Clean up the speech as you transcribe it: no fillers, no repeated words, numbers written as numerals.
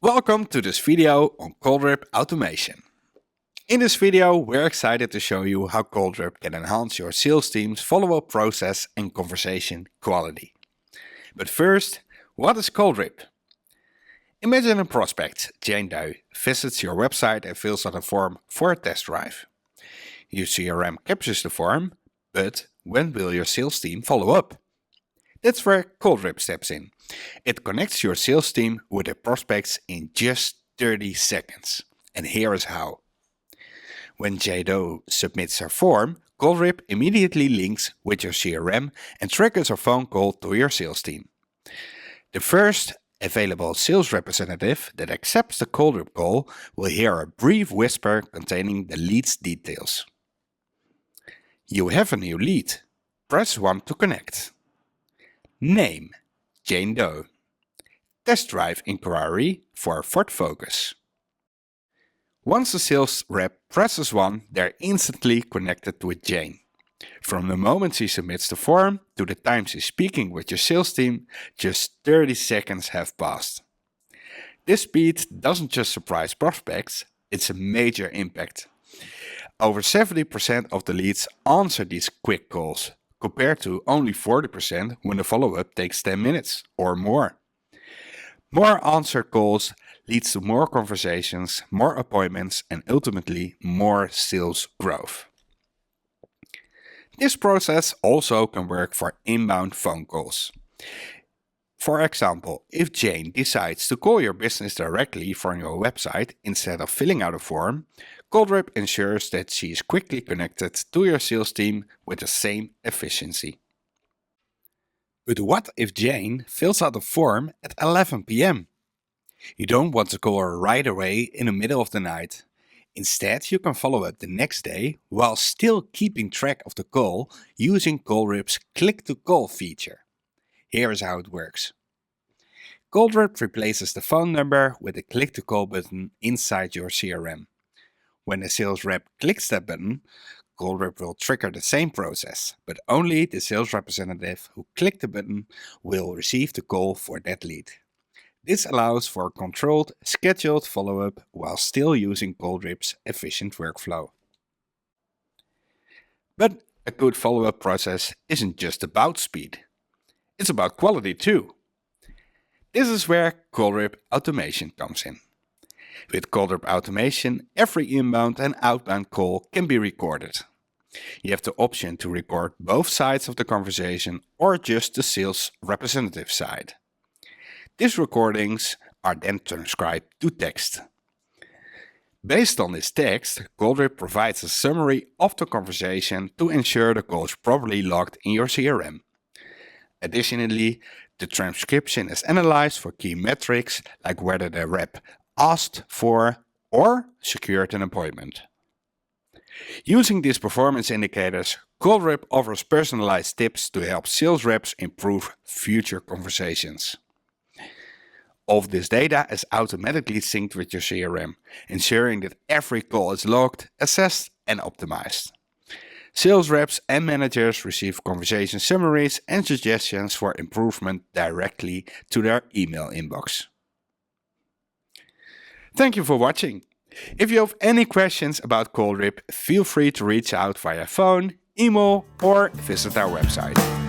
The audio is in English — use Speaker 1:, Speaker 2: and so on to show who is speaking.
Speaker 1: Welcome to this video on Calldrip automation. In this video, we're excited to show you how Calldrip can enhance your sales team's follow-up process and conversation quality. But first, what is Calldrip? Imagine a prospect, Jane Doe, visits your website and fills out a form for a test drive. Your CRM captures the form, but when will your sales team follow up? That's where Calldrip steps in. It connects your sales team with the prospects in just 30 seconds. And here is how. When Jane Doe submits her form, Calldrip immediately links with your CRM and triggers a phone call to your sales team. The first available sales representative that accepts the Calldrip call will hear a brief whisper containing the lead's details. You have a new lead. Press 1 to connect. Name: Jane Doe. Test drive inquiry for Ford Focus. Once the sales rep presses 1, they're instantly connected with Jane. From the moment she submits the form to the time she's speaking with your sales team, just 30 seconds have passed. This speed doesn't just surprise prospects, it's a major impact. Over 70% of the leads answer these quick calls, compared to only 40% when the follow-up takes 10 minutes or more. More answered calls leads to more conversations, more appointments, and ultimately more sales growth. This process also can work for inbound phone calls. For example, if Jane decides to call your business directly from your website instead of filling out a form, Calldrip ensures that she is quickly connected to your sales team with the same efficiency. But what if Jane fills out a form at 11 p.m.? You don't want to call her right away in the middle of the night. Instead, you can follow up the next day while still keeping track of the call using Calldrip's click-to-call feature. Here is how it works. Calldrip replaces the phone number with a click-to-call button inside your CRM. When the sales rep clicks that button, Calldrip will trigger the same process, but only the sales representative who clicked the button will receive the call for that lead. This allows for controlled, scheduled follow-up while still using Calldrip's efficient workflow. But a good follow-up process isn't just about speed. It's about quality too. This is where Calldrip automation comes in. With Calldrip automation, every inbound and outbound call can be recorded. You have the option to record both sides of the conversation or just the sales representative side. These recordings are then transcribed to text. Based on this text, Calldrip provides a summary of the conversation to ensure the call is properly logged in your CRM. Additionally, the transcription is analyzed for key metrics like whether the rep asked for or secured an appointment. Using these performance indicators, Calldrip offers personalized tips to help sales reps improve future conversations. All of this data is automatically synced with your CRM, ensuring that every call is logged, assessed, and optimized. Sales reps and managers receive conversation summaries and suggestions for improvement directly to their email inbox. Thank you for watching. If you have any questions about Calldrip, feel free to reach out via phone, email, or visit our website.